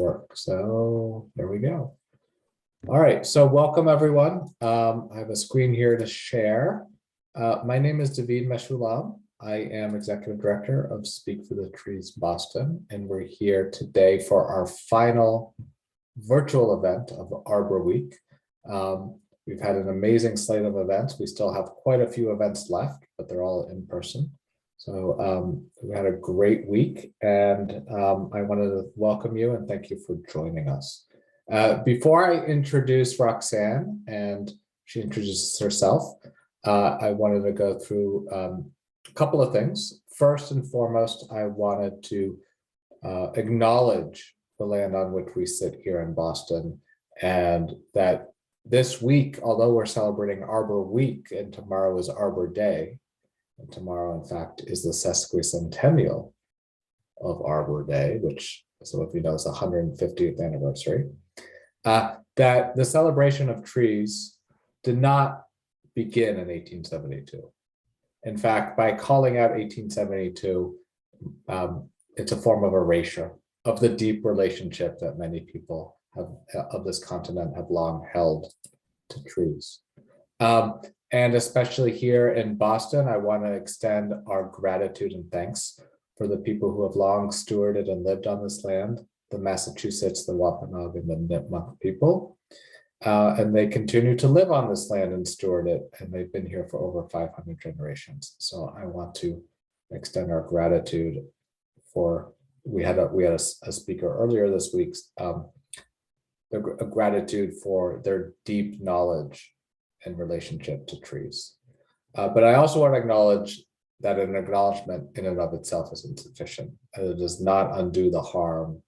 Work. So there we go. All right, so welcome everyone. I have a screen here to share. My name is David Meshulam. I am Executive Director of Speak for the Trees Boston, and we're here today for our final virtual event of Arbor Week. We've had an amazing slate of events. We still have quite a few events left, but they're all in person. So we had a great week, and I wanted to welcome you and thank you for joining us. Before I introduce Roxanne and she introduces herself, I wanted to go through a couple of things. First and foremost, I wanted to acknowledge the land on which we sit here in Boston, and that this week, although we're celebrating Arbor Week and tomorrow is Arbor Day, and tomorrow, in fact, is the sesquicentennial of Arbor Day, which some of you know is the 150th anniversary, that the celebration of trees did not begin in 1872. In fact, by calling out 1872, it's a form of erasure of the deep relationship that many people of this continent have long held to trees. And especially here in Boston, I want to extend our gratitude and thanks for the people who have long stewarded and lived on this land, the Massachusetts, the Wampanoag, and the Nipmuc people. And they continue to live on this land and steward it, and they've been here for over 500 generations. So I want to extend our gratitude for, we had a speaker earlier this week, a gratitude for their deep knowledge in relationship to trees. But I also want to acknowledge that an acknowledgement in and of itself is insufficient, and it does not undo the harm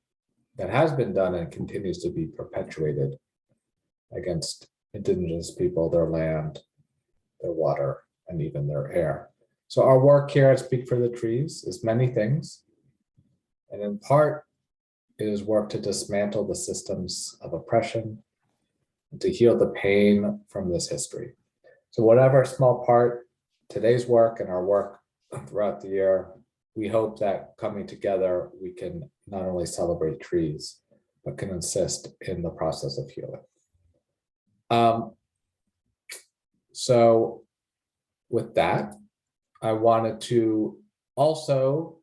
that has been done and continues to be perpetuated against Indigenous people, their land, their water, and even their air. So our work here at Speak for the Trees is many things, and in part, it is work to dismantle the systems of oppression, to heal the pain from this history. So whatever small part, today's work and our work throughout the year, we hope that coming together, we can not only celebrate trees, but can assist in the process of healing. So with that, I wanted to also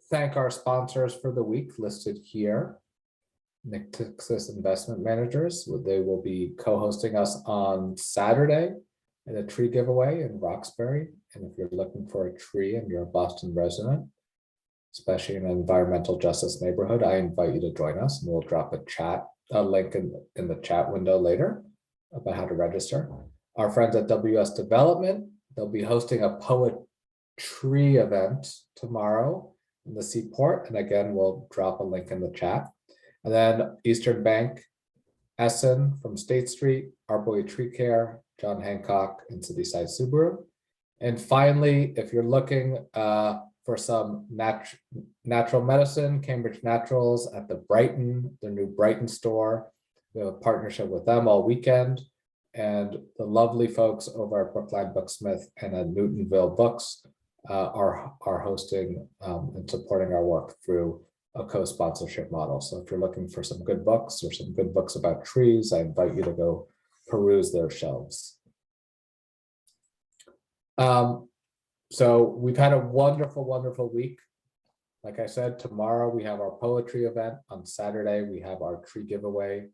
thank our sponsors for the week listed here. Nixis Investment Managers, they will be co-hosting us on Saturday at a tree giveaway in Roxbury. And if you're looking for a tree and you're a Boston resident, especially in an environmental justice neighborhood, I invite you to join us, and we'll drop a link in the chat window later about how to register. Our friends at WS Development, they'll be hosting a poetry event tomorrow in the Seaport. And again, we'll drop a link in the chat. And then Eastern Bank, Essen from State Street, Arboy Tree Care, John Hancock, and Cityside Subaru. And finally, if you're looking for some natural medicine, Cambridge Naturals at the new Brighton store, we have a partnership with them all weekend. And the lovely folks over at Brookline Booksmith and at Newtonville Books are hosting and supporting our work through a co-sponsorship model. So if you're looking for some good books or some good books about trees, I invite you to go peruse their shelves. So we've had a wonderful, wonderful week. Like I said, tomorrow we have our poetry event. On Saturday, we have our tree giveaway.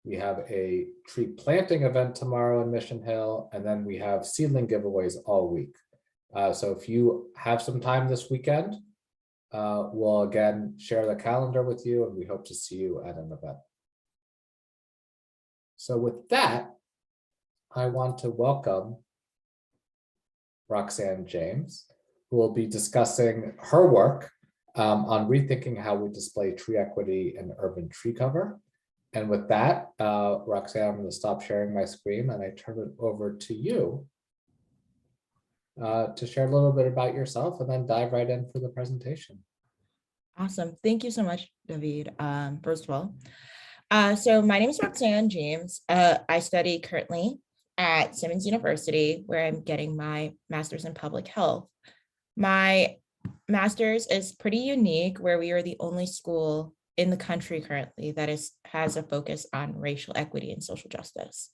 We have a tree planting event tomorrow in Mission Hill, and then we have seedling giveaways all week. So if you have some time this weekend, we'll again share the calendar with you, and we hope to see you at an event. So with that, I want to welcome Roxanne James, who will be discussing her work on rethinking how we display tree equity in urban tree cover. And with that, Roxanne, I'm going to stop sharing my screen and I turn it over to you to share a little bit about yourself and then dive right in for the presentation. Awesome. Thank you so much, David. First of all, so my name is Roxanne James. I study currently at Simmons University, where I'm getting my master's in public health. My master's is pretty unique, where we are the only school in the country currently that has a focus on racial equity and social justice.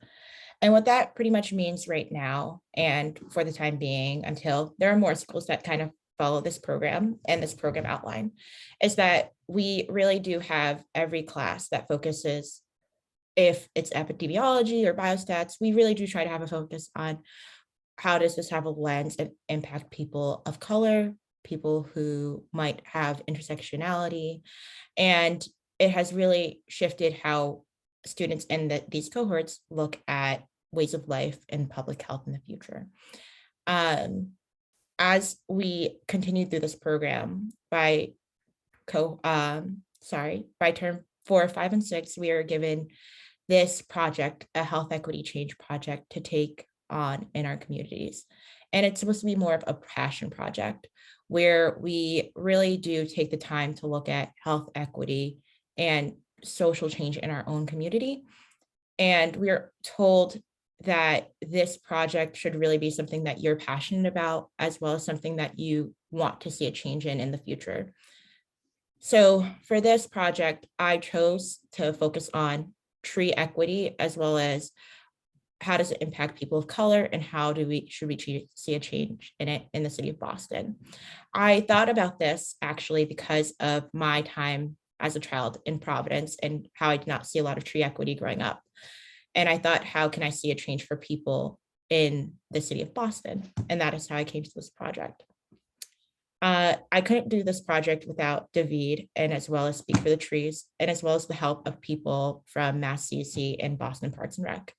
And what that pretty much means right now, and for the time being, until there are more schools that kind of follow this program and this program outline, is that we really do have every class that focuses, if it's epidemiology or biostats, we really do try to have a focus on how does this have a lens and impact people of color, people who might have intersectionality. And it has really shifted how students in these cohorts look at ways of life and public health in the future. As we continue through this program, by term 4, 5, and 6, we are given this project, a health equity change project, to take on in our communities. And it's supposed to be more of a passion project where we really do take the time to look at health equity and social change in our own community. And we are told that this project should really be something that you're passionate about, as well as something that you want to see a change in the future. So for this project, I chose to focus on tree equity, as well as how does it impact people of color, and how should we see a change in it in the city of Boston. I thought about this actually because of my time as a child in Providence and how I did not see a lot of tree equity growing up. And I thought, how can I see a change for people in the city of Boston? And that is how I came to this project. I couldn't do this project without David, and as well as Speak for the Trees, and as well as the help of people from MassCEC and Boston Parks and Rec.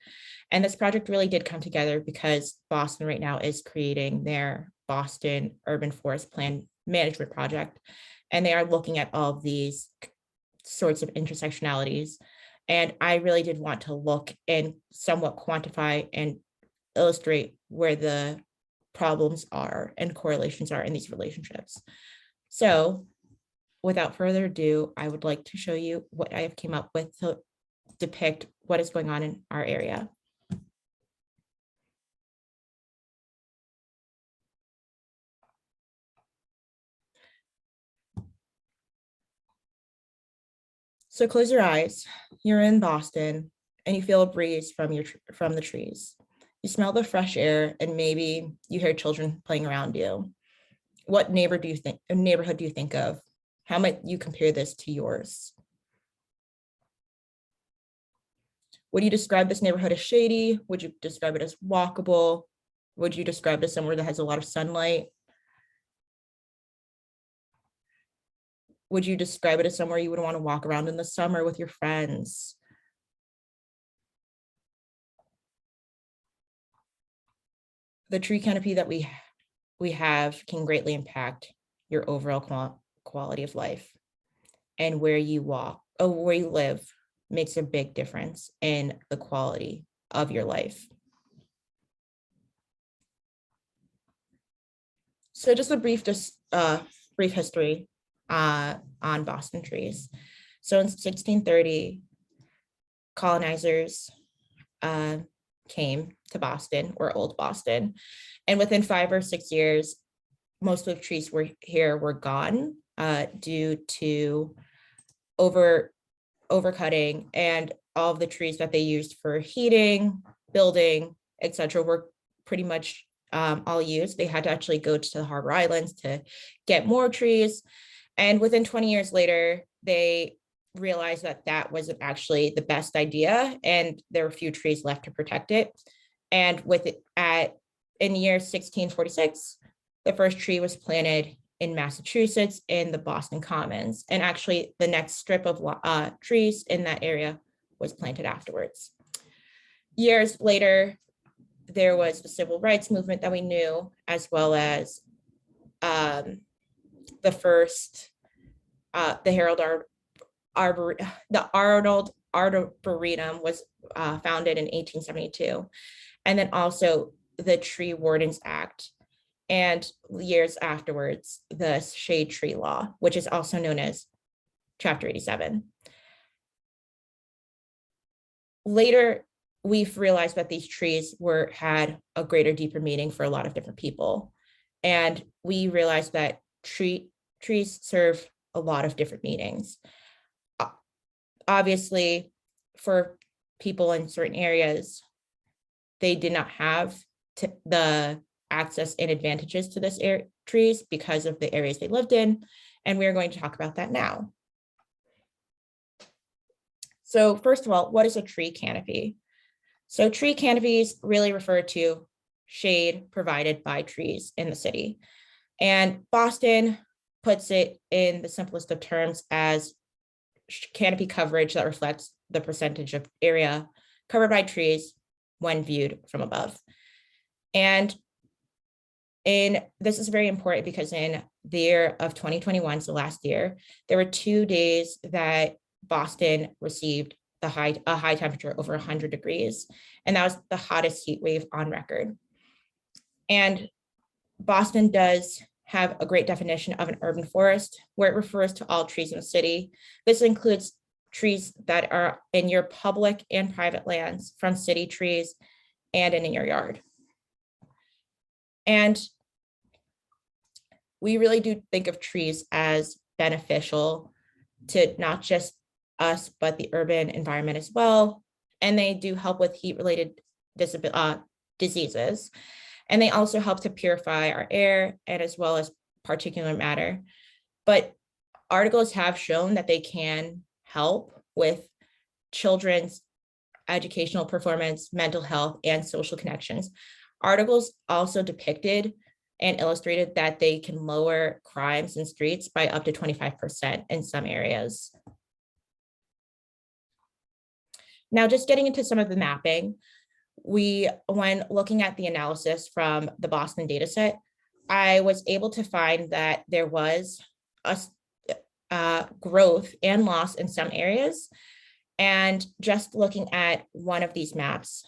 And this project really did come together because Boston right now is creating their Boston Urban Forest Plan Management Project. And they are looking at all of these sorts of intersectionalities. And I really did want to look and somewhat quantify and illustrate where the problems are and correlations are in these relationships. So without further ado, I would like to show you what I have came up with to depict what is going on in our area. So close your eyes. You're in Boston and you feel a breeze from the trees. You smell the fresh air, and maybe you hear children playing around you. What neighborhood do you think of? How might you compare this to yours? Would you describe this neighborhood as shady? Would you describe it as walkable? Would you describe it as somewhere that has a lot of sunlight? Would you describe it as somewhere you would want to walk around in the summer with your friends? The tree canopy that we have can greatly impact your overall quality of life, and where you live makes a big difference in the quality of your life. So just a brief history on Boston trees. So in 1630, colonizers came to Boston, or Old Boston, and within 5 or 6 years, most of the trees were gone due to overcutting, and all of the trees that they used for heating, building, etc., were pretty much all used. They had to actually go to the Harbor Islands to get more trees. And within 20 years later, they realized that that wasn't actually the best idea, and there were few trees left to protect it. And in the year 1646, the first tree was planted in Massachusetts in the Boston Commons. And actually the next strip of trees in that area was planted afterwards. Years later, there was the civil rights movement that we knew, as well as the first, the Arnold Arboretum was founded in 1872. And then also the Tree Wardens Act. And years afterwards, the Shade Tree Law, which is also known as Chapter 87. Later, we've realized that these trees had a greater, deeper meaning for a lot of different people. And we realized that trees serve a lot of different meanings. obviously for people in certain areas, they did not have the access and advantages to this trees because of the areas they lived in. And we're going to talk about that now. So first of all, what is a tree canopy? So tree canopies really refer to shade provided by trees in the city. And Boston puts it in the simplest of terms as canopy coverage that reflects the percentage of area covered by trees when viewed from above. And this is very important because in the year of 2021, so last year, there were 2 days that Boston received a high temperature over 100 degrees, and that was the hottest heat wave on record. And Boston does have a great definition of an urban forest, where it refers to all trees in the city. This includes trees that are in your public and private lands, from city trees and in your yard. And we really do think of trees as beneficial to not just us, but the urban environment as well. And they do help with heat-related diseases. And they also help to purify our air and as well as particulate matter. But articles have shown that they can help with children's educational performance, mental health, and social connections. Articles also depicted and illustrated that they can lower crimes in streets by up to 25% in some areas. Now, just getting into some of the mapping, when looking at the analysis from the Boston dataset, I was able to find that there was a growth and loss in some areas. And just looking at one of these maps,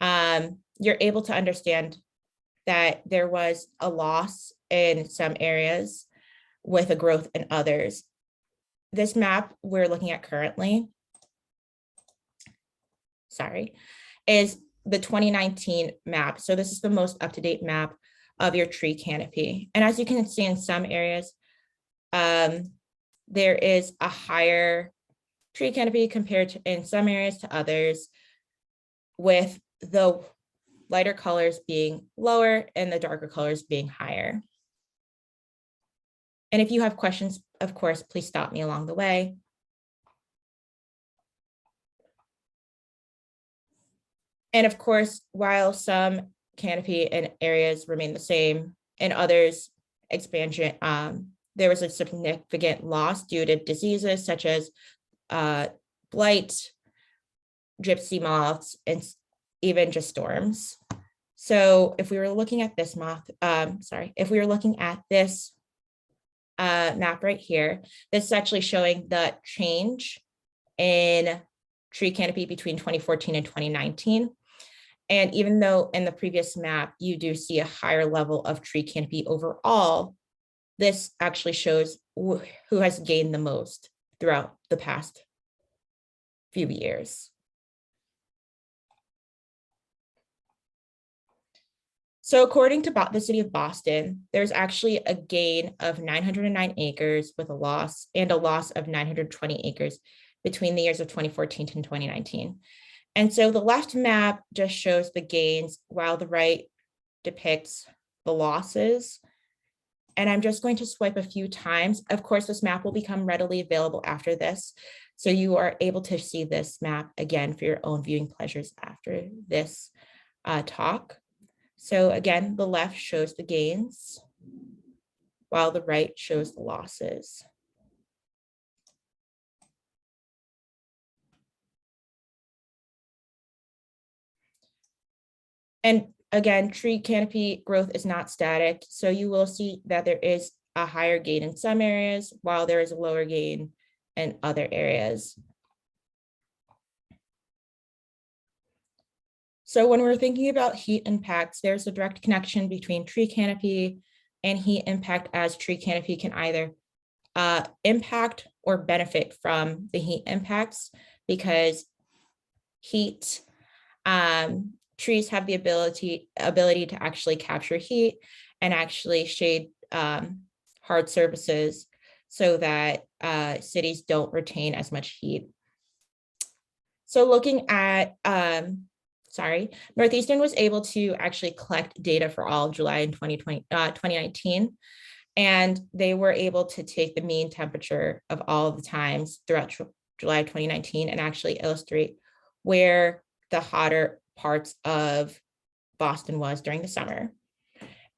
you're able to understand that there was a loss in some areas with a growth in others. This map we're looking at currently, is the 2019 map. So this is the most up-to-date map of your tree canopy. And as you can see in some areas, there is a higher tree canopy compared to in some areas to others, with the lighter colors being lower and the darker colors being higher. And if you have questions, of course, please stop me along the way. And of course, while some canopy in areas remain the same, in others expansion, there was a significant loss due to diseases such as blight, gypsy moths, and even just storms. So if we were looking at this map right here, this is actually showing the change in tree canopy between 2014 and 2019. And even though in the previous map, you do see a higher level of tree canopy overall, this actually shows who has gained the most throughout the past few years. So according to the city of Boston, there's actually a gain of 909 acres with a loss of 920 acres between the years of 2014 and 2019. And so the left map just shows the gains while the right depicts the losses. And I'm just going to swipe a few times. Of course, this map will become readily available after this. So you are able to see this map again for your own viewing pleasures after this talk. So again, the left shows the gains while the right shows the losses. And again, tree canopy growth is not static. So you will see that there is a higher gain in some areas while there is a lower gain in other areas. So when we're thinking about heat impacts, there's a direct connection between tree canopy and heat impact, as tree canopy can either impact or benefit from the heat impacts, because heat, trees have the ability to actually capture heat and actually shade hard surfaces. so that cities don't retain as much heat. So looking at, Northeastern was able to actually collect data for all of July in 2019. And they were able to take the mean temperature of all of the times throughout July 2019 and actually illustrate where the hotter parts of Boston was during the summer.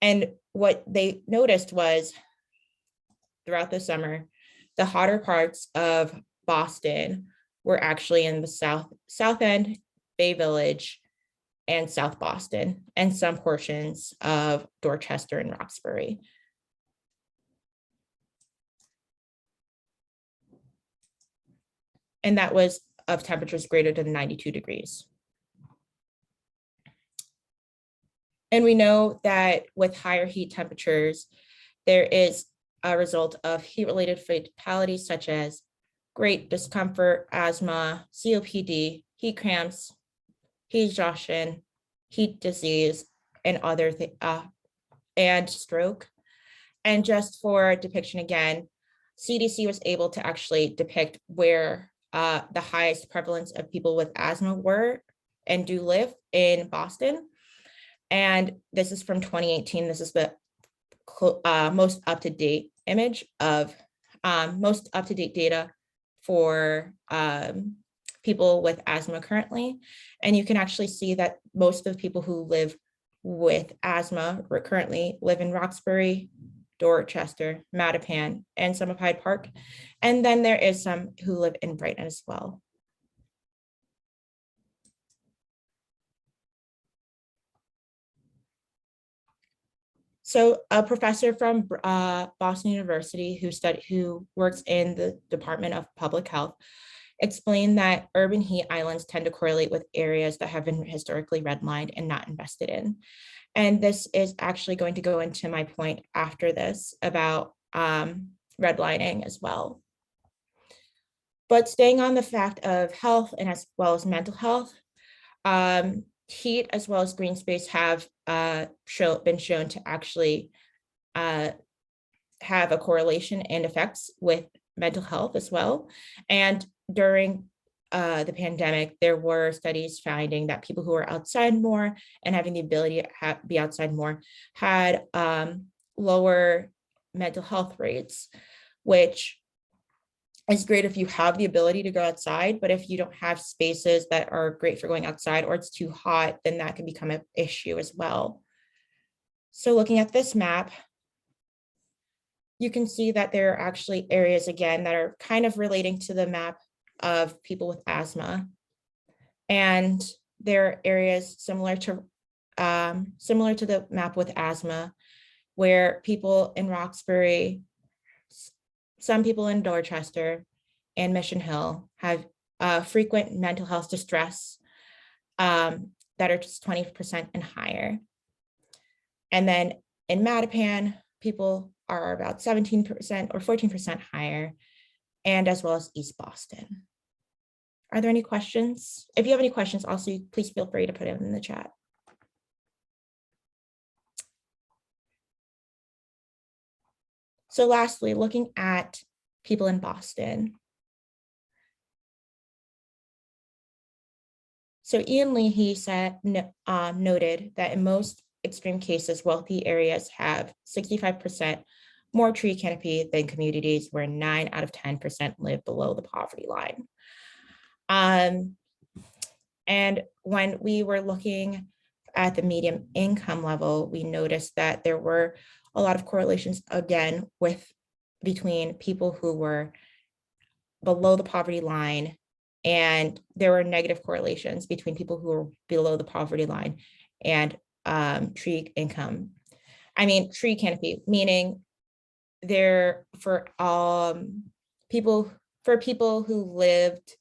And what they noticed was throughout the summer, the hotter parts of Boston were actually in the South End, Bay Village, and South Boston, and some portions of Dorchester and Roxbury. And that was of temperatures greater than 92 degrees. And we know that with higher heat temperatures, there is a result of heat-related fatalities such as great discomfort, asthma, COPD, heat cramps, heat exhaustion, heat disease, and and stroke. And just for depiction again, CDC was able to actually depict where the highest prevalence of people with asthma were and do live in Boston. And this is from 2018. This is the most up-to-date image of most up-to-date data for people with asthma currently. And you can actually see that most of the people who live with asthma currently live in Roxbury, Dorchester, Mattapan, and some of Hyde Park. And then there is some who live in Brighton as well. So a professor from Boston University who works in the Department of Public Health explained that urban heat islands tend to correlate with areas that have been historically redlined and not invested in. And this is actually going to go into my point after this about redlining as well. But staying on the fact of health and as well as mental health, heat as well as green space have been shown to actually have a correlation and effects with mental health as well. And during the pandemic, there were studies finding that people who were outside more and having the ability to be outside more had lower mental health rates, which is great if you have the ability to go outside, but if you don't have spaces that are great for going outside or it's too hot, then that can become an issue as well. So looking at this map, you can see that there are actually areas again that are kind of relating to the map of people with asthma. And there are areas similar to the map with asthma, where people in Roxbury, some people in Dorchester and Mission Hill have frequent mental health distress that are just 20% and higher. And then in Mattapan, people are about 17% or 14% higher, and as well as East Boston. Are there any questions? If you have any questions, also, please feel free to put it in the chat. So lastly, looking at people in Boston. So Ian Lee, he said, noted that in most extreme cases, wealthy areas have 65% more tree canopy than communities where 9 out of 10% live below the poverty line. And when we were looking at the median income level, we noticed that there were a lot of correlations again between people who were below the poverty line, and there were negative correlations between people who were below the poverty line and tree canopy, meaning there for people who lived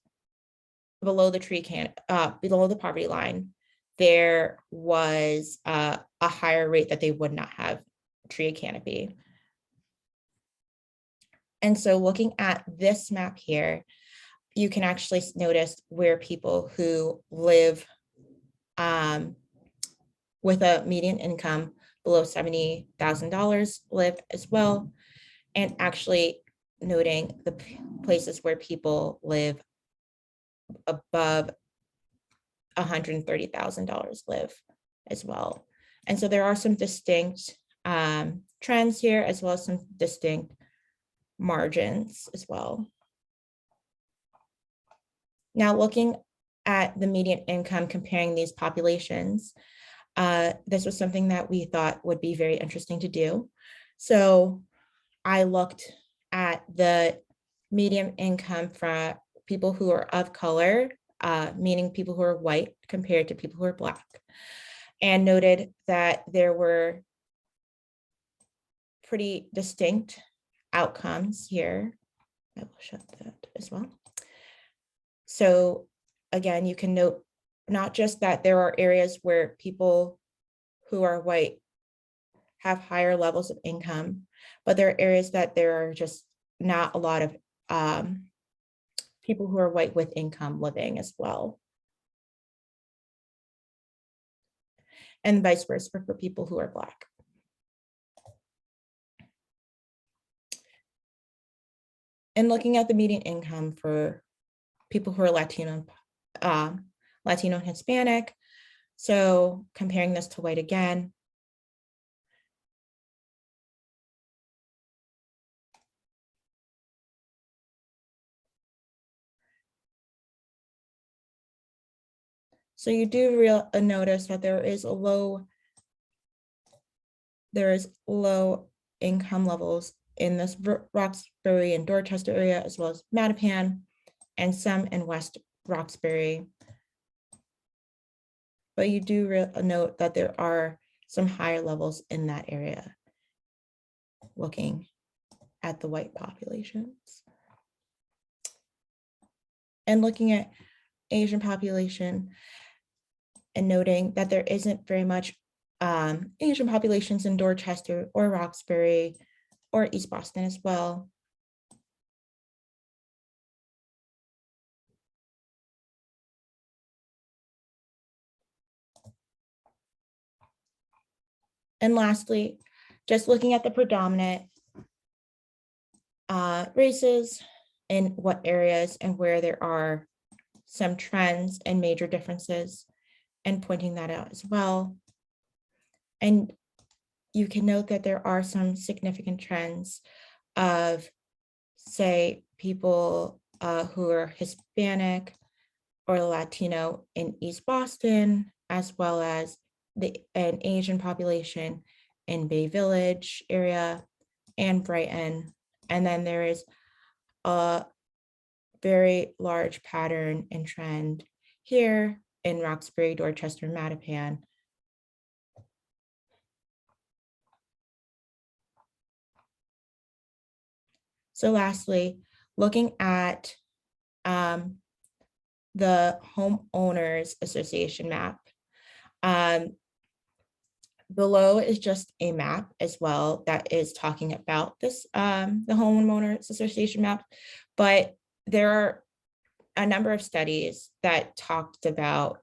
below the poverty line, there was a higher rate that they would not have tree canopy. And so looking at this map here, you can actually notice where people who live with a median income below $70,000 live as well. And actually noting the places where people live above $130,000 live as well. And so there are some distinct trends here, as well as some distinct margins as well. Now, looking at the median income, comparing these populations, this was something that we thought would be very interesting to do. So I looked at the median income for people who are of color, meaning people who are white compared to people who are Black, and noted that there were pretty distinct outcomes here. I will shut that as well. So again, you can note not just that there are areas where people who are white have higher levels of income, but there are areas that there are just not a lot of people who are white with income living as well. And vice versa for people who are Black. And looking at the median income for people who are Latino and Hispanic. So comparing this to white again. So you do notice that there is low income levels in this Roxbury and Dorchester area, as well as Mattapan, and some in West Roxbury. But you do note that there are some higher levels in that area, looking at the white populations. And looking at Asian population and noting that there isn't very much Asian populations in Dorchester or Roxbury or East Boston as well. And lastly, just looking at the predominant races in what areas and where there are some trends and major differences, and pointing that out as well. And you can note that there are some significant trends of, say, people who are Hispanic or Latino in East Boston, as well as an Asian population in Bay Village area and Brighton. And then there is a very large pattern and trend here in Roxbury, Dorchester, Mattapan. So lastly, looking at the Homeowners Association map. Below is just a map as well that is talking about this, the Homeowners Association map, but there are a number of studies that talked about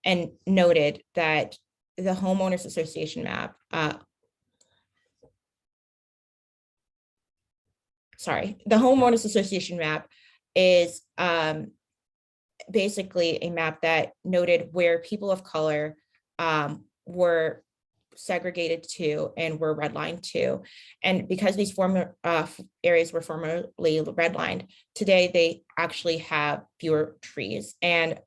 and noted that the Homeowners Association map, the Homeowners Association map is basically a map that noted where people of color were segregated to and were redlined to. And because these former areas were formerly redlined, today they actually have fewer trees. And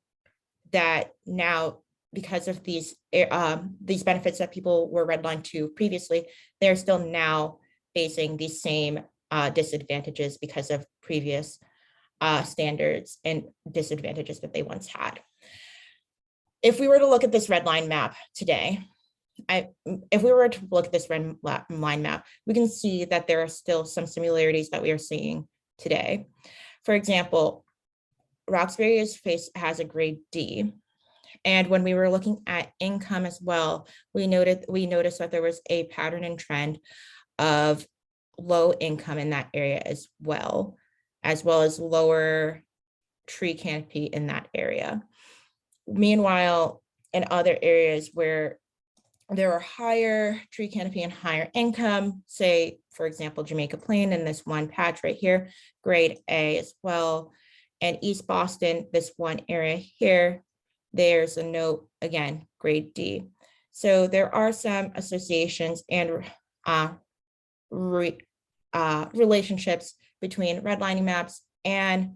that now, because of these benefits that people were redlined to previously, they're still now facing these same disadvantages because of previous standards and disadvantages that they once had. If we were to look at this red line map today, if we were to look at this red line map, we can see that there are still some similarities that we are seeing today. For example, Roxbury has a grade D. And when we were looking at income as well, we noticed that there was a pattern and trend of low income in that area as well as lower tree canopy in that area. Meanwhile, in other areas where there are higher tree canopy and higher income, say, for example, Jamaica Plain in this one patch right here, grade A as well. And East Boston, this one area here, there's a note, again, grade D. So there are some associations and relationships between redlining maps and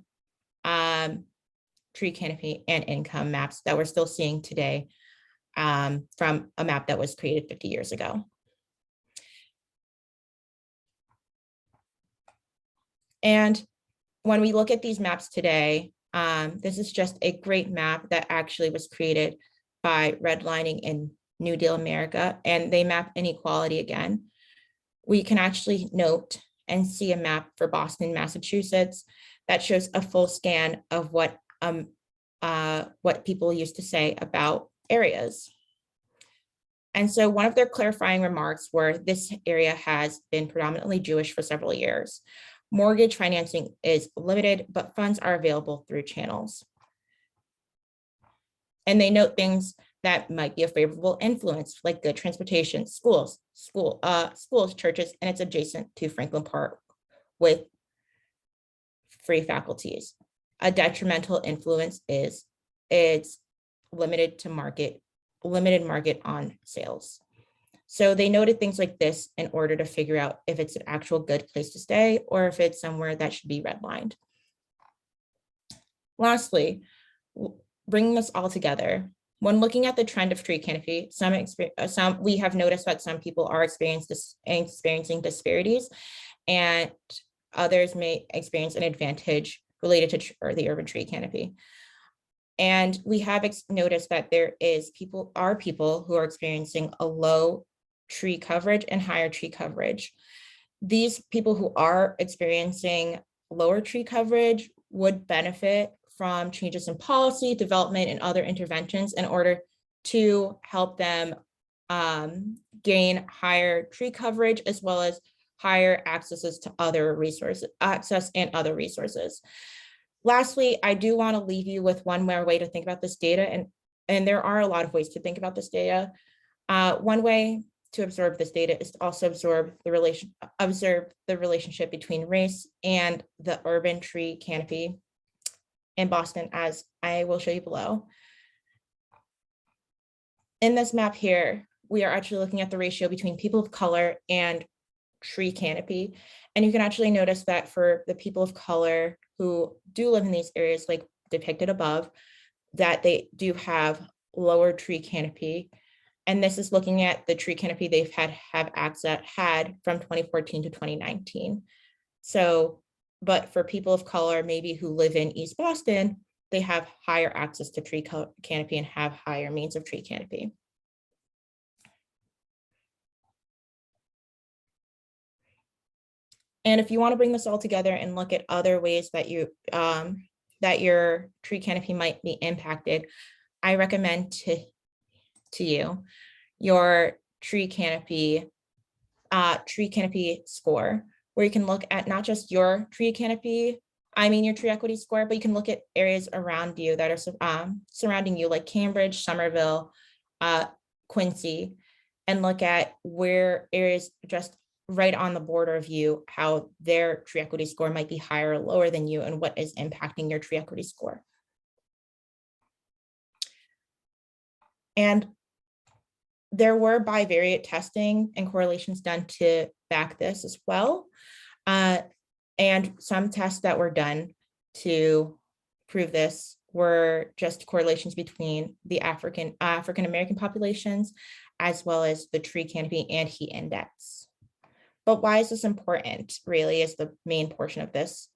tree canopy and income maps that we're still seeing today from a map that was created 50 years ago. And when we look at these maps today, this is just a great map that actually was created by redlining in New Deal America, and they map inequality again. We can actually note and see a map for Boston, Massachusetts that shows a full scan of what people used to say about areas. And so one of their clarifying remarks were this area has been predominantly Jewish for several years. Mortgage financing is limited, but funds are available through channels. And they note things that might be a favorable influence, like good transportation, schools, churches, and it's adjacent to Franklin Park with free faculties. A detrimental influence is it's limited market on sales. So they noted things like this in order to figure out if it's an actual good place to stay or if it's somewhere that should be redlined. Lastly, bringing this all together, when looking at the trend of tree canopy, we have noticed that some people are experiencing disparities, and others may experience an advantage related to the urban tree canopy. And we have noticed that there are people who are experiencing a low tree coverage and higher tree coverage. These people who are experiencing lower tree coverage would benefit from changes in policy, development, and other interventions in order to help them gain higher tree coverage as well as higher access to other resources, Lastly, I do want to leave you with one more way to think about this data, and there are a lot of ways to think about this data. One way to observe this data is to also observe the relationship between race and the urban tree canopy in Boston, as I will show you below. In this map here, we are actually looking at the ratio between people of color and tree canopy. And you can actually notice that for the people of color who do live in these areas, like depicted above, that they do have lower tree canopy. And this is looking at the tree canopy they've had from 2014 to 2019. So, but for people of color, maybe who live in East Boston, they have higher access to tree canopy and have higher means of tree canopy. And if you want to bring this all together and look at other ways that your tree canopy might be impacted, I recommend to you your tree canopy score, where you can look at not just your tree equity score, but you can look at areas around you that are surrounding you, like Cambridge, Somerville, Quincy, and look at where areas just right on the border of you, how their tree equity score might be higher or lower than you, and what is impacting your tree equity score. And there were bivariate testing and correlations done to back this as well. And some tests that were done to prove this were just correlations between the African-American populations, as well as the tree canopy and heat index. But why is this important, really, is the main portion of this?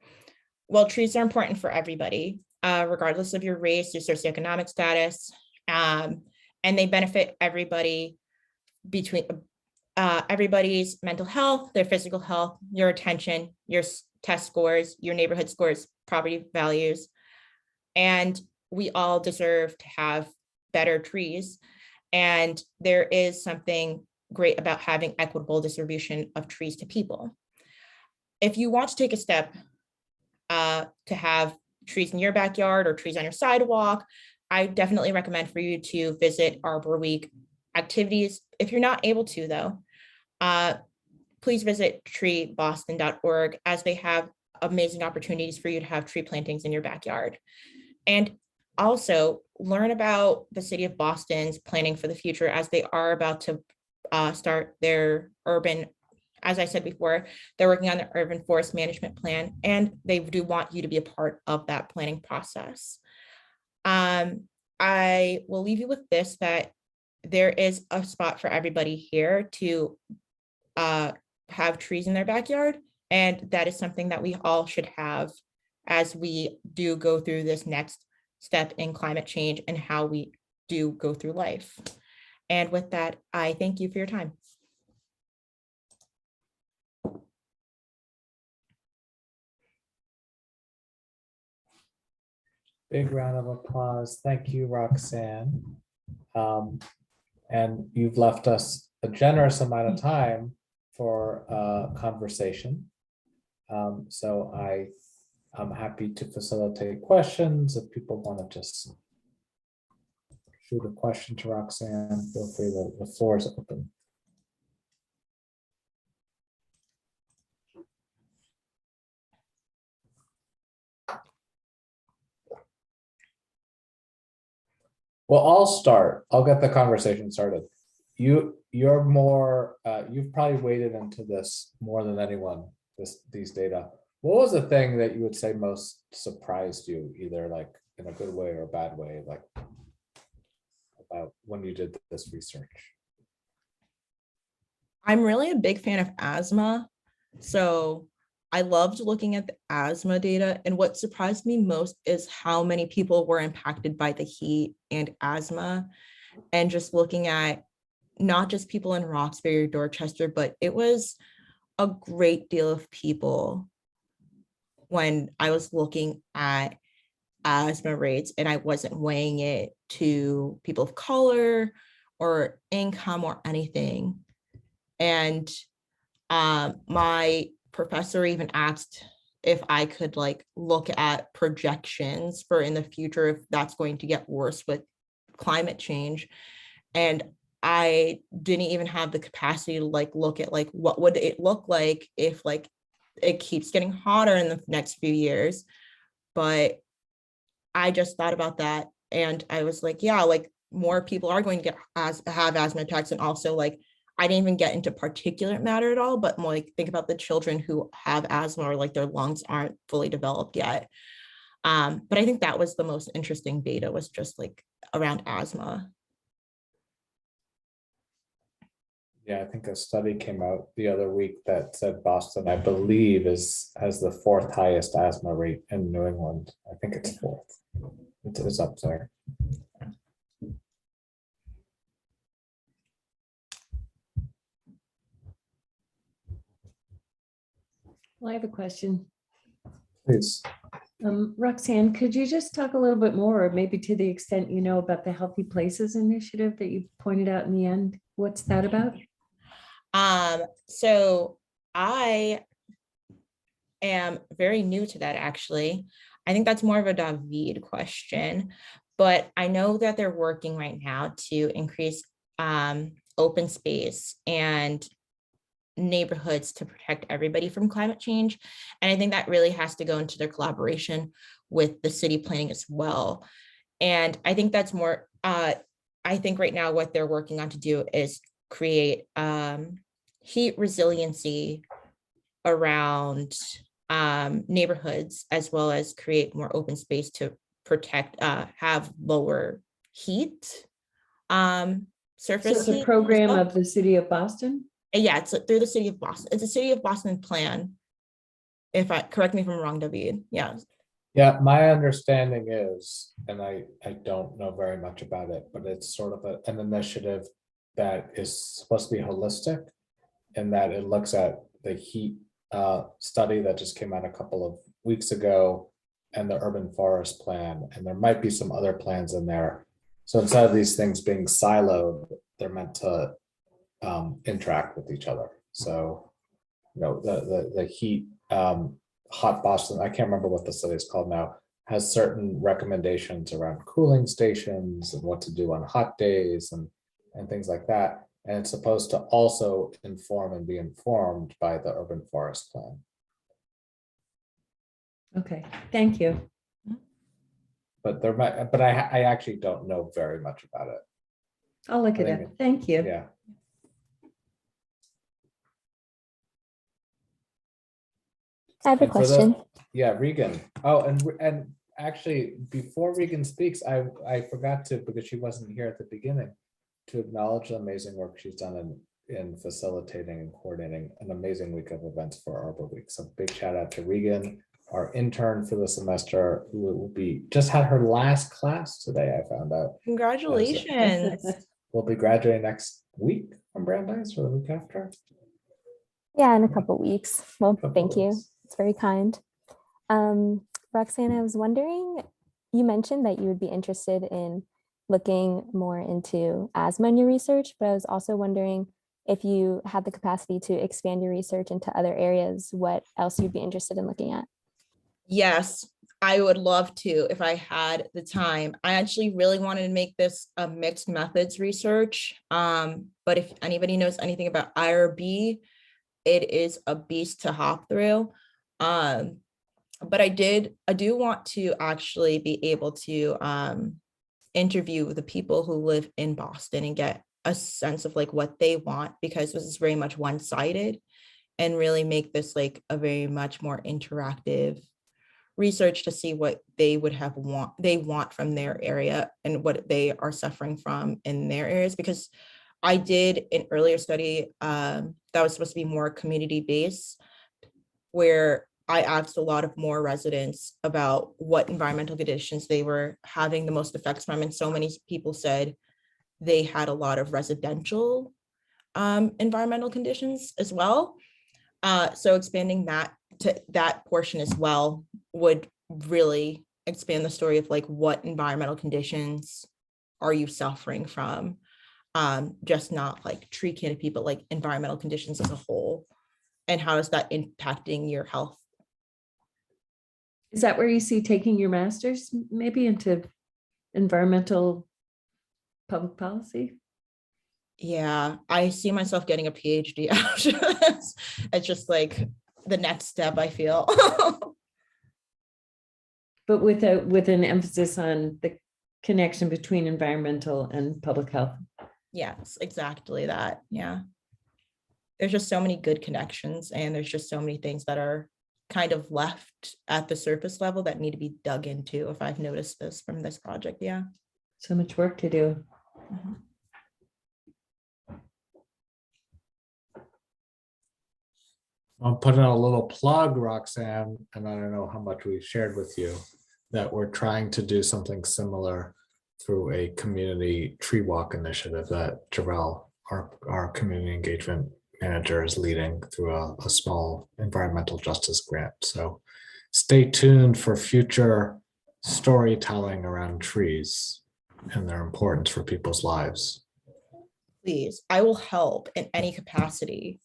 Well, trees are important for everybody, regardless of your race, your socioeconomic status, and they benefit everybody between everybody's mental health, their physical health, your attention, your test scores, your neighborhood scores, property values. And we all deserve to have better trees. And there is something great about having equitable distribution of trees to people. If you want to take a step to have trees in your backyard or trees on your sidewalk, I definitely recommend for you to visit Arbor Week activities. If you're not able to though, please visit treeboston.org, as they have amazing opportunities for you to have tree plantings in your backyard. And also learn about the city of Boston's planning for the future, as they are about to start their urban, as I said before, they're working on the urban forest management plan, and they do want you to be a part of that planning process. I will leave you with this, that there is a spot for everybody here to have trees in their backyard. And that is something that we all should have as we do go through this next step in climate change and how we do go through life. And with that, I thank you for your time. Big round of applause. Thank you, Roxanne. And you've left us a generous amount of time for conversation. So I'm happy to facilitate questions. If people want to just shoot a question to Roxanne, feel free, the floor is open. Well, I'll start. I'll get the conversation started. You're more, you've probably waded into this more than anyone, these data. What was the thing that you would say most surprised you, either like in a good way or a bad way, like about when you did this research? I'm really a big fan of asthma. So I loved looking at the asthma data. And what surprised me most is how many people were impacted by the heat and asthma. And just looking at not just people in Roxbury or Dorchester, but it was a great deal of people when I was looking at asthma rates, and I wasn't weighing it to people of color or income or anything. And my professor even asked if I could like look at projections for in the future, if that's going to get worse with climate change. And I didn't even have the capacity to like look at like what would it look like if like it keeps getting hotter in the next few years. But I just thought about that, and I was like, yeah, like more people are going to have asthma attacks. And also like I didn't even get into particulate matter at all, but more like think about the children who have asthma or like their lungs aren't fully developed yet. But I think that was the most interesting data, was just like around asthma. Yeah, I think a study came out the other week that said Boston, I believe, has the fourth highest asthma rate in New England. I think it's fourth. It's up there. Well, I have a question. Please. Roxanne, could you just talk a little bit more, or maybe to the extent you know, about the Healthy Places initiative that you pointed out in the end? What's that about? So I am very new to that, actually. I think that's more of a David question, but I know that they're working right now to increase open space and neighborhoods to protect everybody from climate change. And I think that really has to go into their collaboration with the city planning as well. And I think that's more, I think right now what they're working on to do is create heat resiliency around neighborhoods, as well as create more open space to protect, have lower heat surface. So it's a program of the city of Boston? Yeah, it's through the city of Boston. It's a city of Boston plan. Correct me if I'm wrong, David. Yeah. Yeah, my understanding is, and I don't know very much about it, but it's sort of an initiative that is supposed to be holistic, in that it looks at the heat study that just came out a couple of weeks ago, and the urban forest plan, and there might be some other plans in there. So instead of these things being siloed, they're meant to interact with each other. So, you know, the heat, hot Boston, I can't remember what the study is called now, has certain recommendations around cooling stations and what to do on hot days. And and things like that. And it's supposed to also inform and be informed by the urban forest plan. Okay, thank you. But there might, but I actually don't know very much about it. I'll look I it think up. Thank you. Yeah. I have a And for the- question. Yeah, Regan. Oh, and actually, before Regan speaks, I forgot to, because she wasn't here at the beginning, to acknowledge the amazing work she's done in facilitating and coordinating an amazing week of events for Arbor Week. So big shout out to Regan, our intern for the semester, who will be just had her last class today. I found out Congratulations. will be graduating next week from Brandeis or the week after. Yeah, in a couple weeks. Well, Couple thank you. weeks. It's very kind. Roxanne, I was wondering, you mentioned that you would be interested in looking more into asthma in your research, but I was also wondering if you had the capacity to expand your research into other areas, what else you'd be interested in looking at? Yes, I would love to if I had the time. I actually really wanted to make this a mixed methods research. But if anybody knows anything about IRB, it is a beast to hop through. But I do want to actually be able to interview the people who live in Boston and get a sense of like what they want, because this is very much one-sided, and really make this like a very much more interactive research to see what they would want from their area and what they are suffering from in their areas. Because I did an earlier study that was supposed to be more community-based, where I asked a lot of more residents about what environmental conditions they were having the most effects from. And so many people said they had a lot of residential environmental conditions as well. So expanding that to that portion as well would really expand the story of like what environmental conditions are you suffering from, just not like tree canopy, but like environmental conditions as a whole, and how is that impacting your health. Is that where you see taking your master's maybe into environmental public policy? Yeah, I see myself getting a PhD after this. It's just like the next step, I feel. But with an emphasis on the connection between environmental and public health. Yes, exactly that. Yeah. There's just so many good connections, and there's just so many things that are kind of left at the surface level that need to be dug into, if I've noticed this from this project. Yeah. So much work to do. Mhm. I'll put in a little plug, Roxanne, and I don't know how much we've shared with you, that we're trying to do something similar through a community tree walk initiative that Jarrell, our community engagement manager, is leading through a small environmental justice grant. So stay tuned for future storytelling around trees and their importance for people's lives. Please, I will help in any capacity.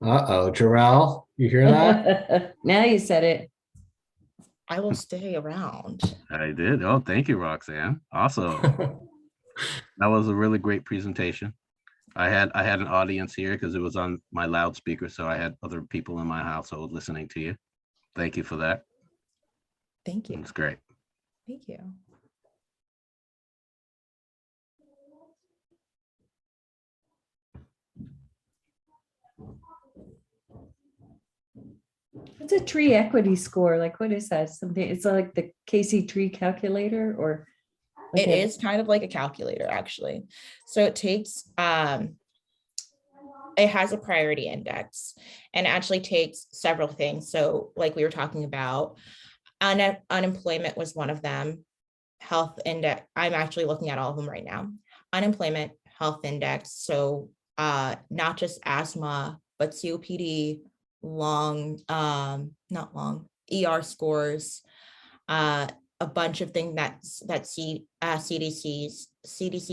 Uh-oh, Jarrell, you hear that? Now you said it. I will stay around. I did. Oh, thank you, Roxanne. Awesome. That was a really great presentation. I had an audience here because it was on my loudspeaker, so I had other people in my household listening to you. Thank you for that. Thank you. It's great. Thank you. What's a tree equity score? Like, what is that? Something, it's like the Casey tree calculator, or? like It a- is kind of like a calculator, actually. So it takes, it has a priority index, and actually takes several things. So like we were talking about, unemployment was one of them. Health index, I'm actually looking at all of them right now. Unemployment, health index. So not just asthma, but COPD, not long, ER scores, a bunch of things that CDC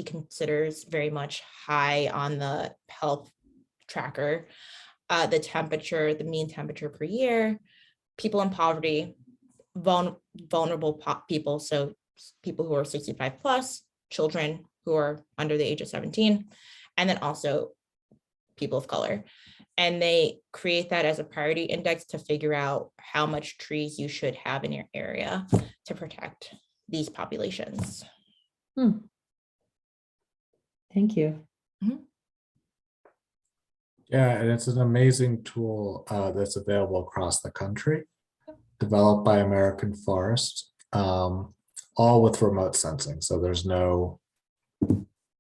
considers very much high on the health tracker. The temperature, the mean temperature per year, people in poverty, vulnerable people, so people who are 65 plus, children, who are under the age of 17, and then also people of color. And they create that as a priority index to figure out how much trees you should have in your area to protect these populations. Thank you. Yeah, and it's an amazing tool that's available across the country, developed by American Forest, all with remote sensing. So there's no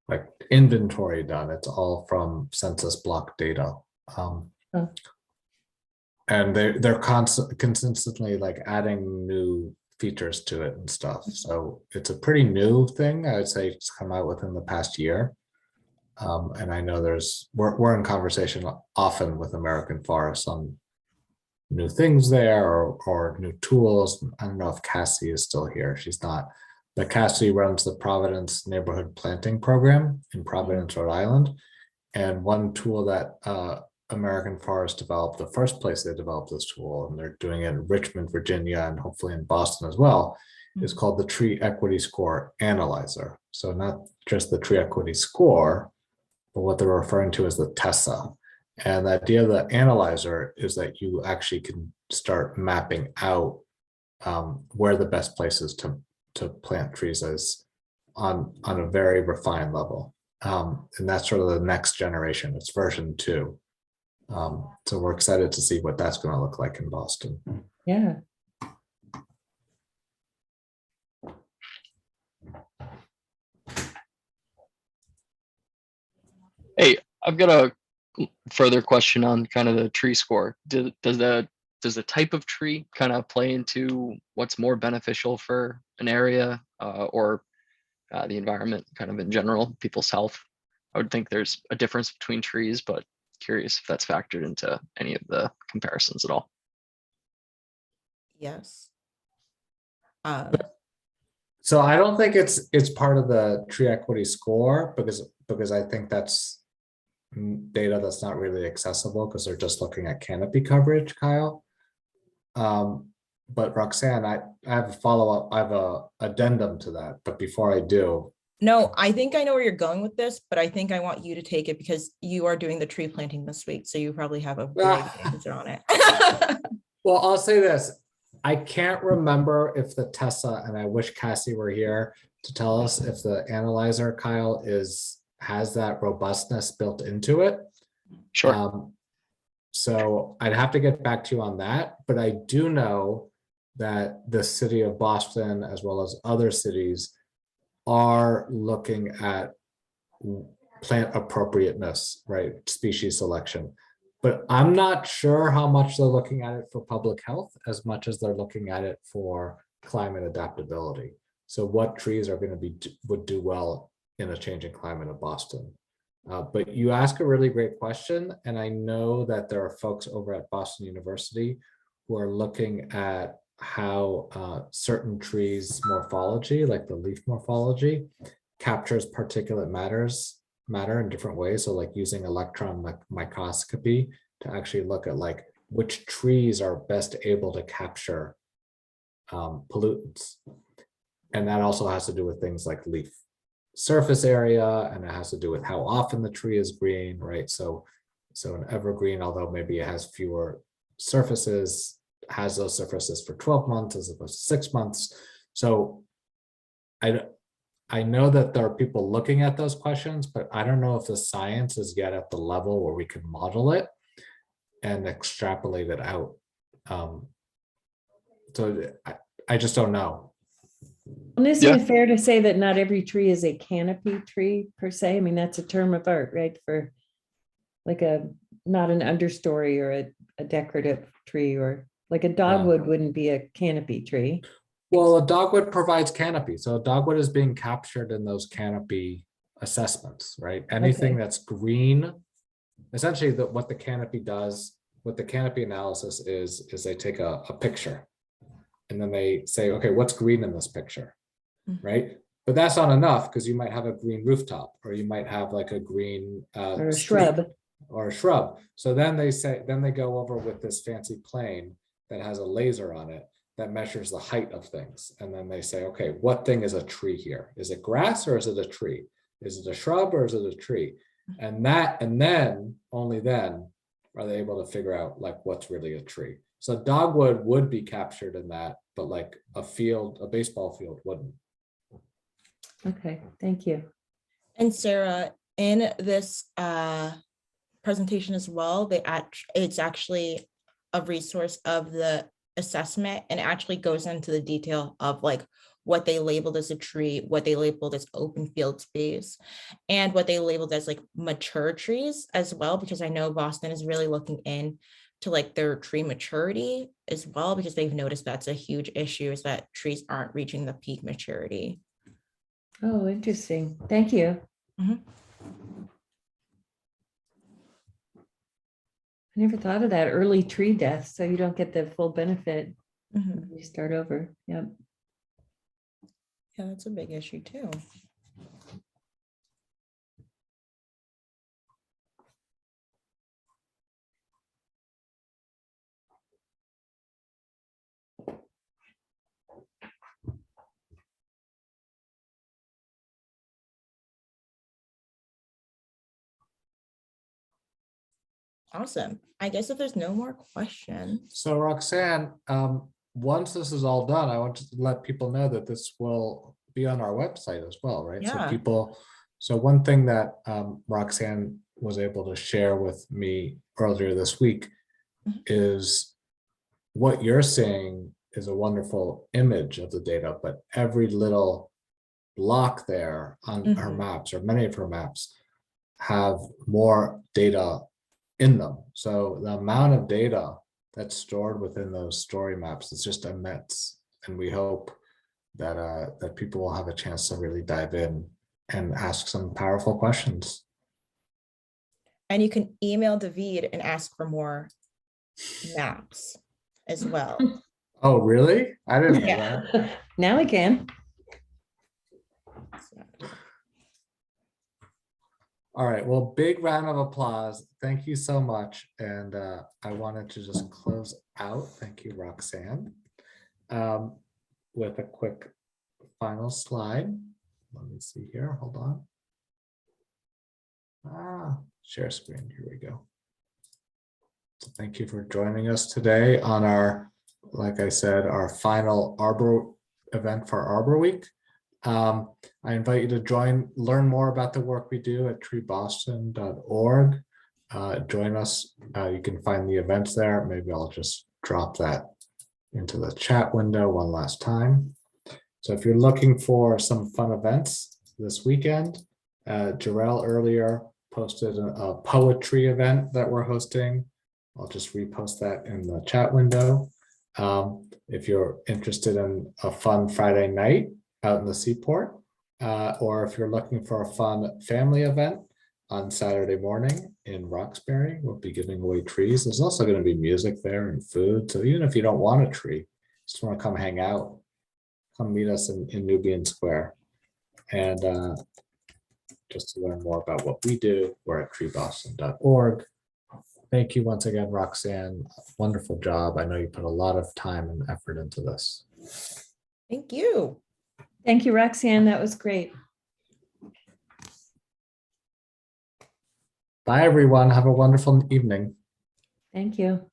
like inventory done. It's all from census block data. And they're consistently like adding new features to it and stuff. So it's a pretty new thing. I would say it's come out within the past year. And I know we're in conversation often with American Forest on new things there or new tools. I don't know if Cassie is still here. She's not, but Cassie runs the Providence Neighborhood Planting Program in Providence, Rhode Island. And one tool that American Forest developed, the first place they developed this tool, and they're doing it in Richmond, Virginia, and hopefully in Boston as well, is called the Tree Equity Score Analyzer. So not just the Tree Equity Score, but what they're referring to as the TESA. And the idea of the analyzer is that you actually can start mapping out where the best places to plant trees is on a very refined level. And that's sort of the next generation. It's version 2. So we're excited to see what that's going to look like in Boston. Yeah. Hey, I've got a further question on kind of the tree score. Does the type of tree kind of play into what's more beneficial for an area or the environment kind of in general, people's health? I would think there's a difference between trees, but curious if that's factored into any of the comparisons at all. Yes. So I don't think it's part of the tree equity score because I think that's data that's not really accessible because they're just looking at canopy coverage, Kyle. But Roxanne, I have a follow-up, I have a addendum to that, but before I do. No, I think I know where you're going with this, but I think I want you to take it because you are doing the tree planting this week. So you probably have a very good answer on it. Well, I'll say this. I can't remember if the TESA, and I wish Cassie were here to tell us if the analyzer, Kyle, has that robustness built into it. Sure. So I'd have to get back to you on that, but I do know that the city of Boston, as well as other cities, are looking at plant appropriateness, right? Species selection. But I'm not sure how much they're looking at it for public health as much as they're looking at it for climate adaptability. So what trees are going to would do well in a changing climate of Boston. But you ask a really great question. And I know that there are folks over at Boston University who are looking at how certain trees morphology, like the leaf morphology, captures particulate matter in different ways. So like using electron microscopy to actually look at like which trees are best able to capture pollutants. And that also has to do with things like leaf surface area, and it has to do with how often the tree is green, right? So an evergreen, although maybe it has fewer surfaces, has those surfaces for 12 months as opposed to 6 months. So I know that there are people looking at those questions, but I don't know if the science is yet at the level where we can model it and extrapolate it out. So I just don't know. And isn't it fair to say that not every tree is a canopy tree per se? I mean, that's a term of art, right? For like not an understory or a decorative tree, or like a dogwood wouldn't be a canopy tree. Well, a dogwood provides canopy. So a dogwood is being captured in those canopy assessments, right? Anything that's green, essentially what the canopy does, what the canopy analysis is they take a picture and then they say, okay, what's green in this picture, right? But that's not enough because you might have a green rooftop or you might have like a green or a shrub. Or a shrub. So then they go over with this fancy plane that has a laser on it that measures the height of things. And then they say, okay, what thing is a tree here? Is it grass or is it a tree? Is it a shrub or is it a tree? And then, only then, are they able to figure out like what's really a tree. So dogwood would be captured in that, but like a baseball field wouldn't. Okay, thank you. And Sarah, in this presentation as well, it's actually a resource of the assessment, and it actually goes into the detail of like what they labeled as a tree, what they labeled as open field space, and what they labeled as like mature trees as well, because I know Boston is really looking in to like their tree maturity as well, because they've noticed that's a huge issue, is that trees aren't reaching the peak maturity. Oh, interesting. Thank you. Mhm. I never thought of that early tree death, so you don't get the full benefit Mhm. when you start over. Yep. Yeah, that's a big issue too. Awesome. I guess if there's no more questions. So Roxanne, once this is all done, I want to let people know that this will be on our website as well, right? Yeah. So one thing that Roxanne was able to share with me earlier this week Mhm. is what you're saying is a wonderful image of the data, but every little block there on her Mhm. maps, or many of her maps, have more data in them. So the amount of data that's stored within those story maps is just immense. And we hope that that people will have a chance to really dive in and ask some powerful questions. And you can email David and ask for more maps as well. Oh, really? I didn't know Yeah. that. Now I can. All right, well, big round of applause. Thank you so much. And I wanted to just close out. Thank you, Roxanne. With a quick final slide. Let me see here, hold on. Share screen, here we go. So thank you for joining us today on our, like I said, our final Arbor event for Arbor Week. I invite you to learn more about the work we do at treeboston.org. Join us. You can find the events there. Maybe I'll just drop that into the chat window one last time. So if you're looking for some fun events this weekend, Jarrell earlier posted a poetry event that we're hosting. I'll just repost that in the chat window. If you're interested in a fun Friday night out in the Seaport, or if you're looking for a fun family event on Saturday morning in Roxbury, we'll be giving away trees. There's also going to be music there and food. So even if you don't want a tree, just want to come hang out, come meet us in Nubian Square. And just to learn more about what we do, we're at treeboston.org. Thank you once again, Roxanne. Wonderful job. I know you put a lot of time and effort into this. Thank you. Thank you, Roxanne. That was great. Bye, everyone. Have a wonderful evening. Thank you.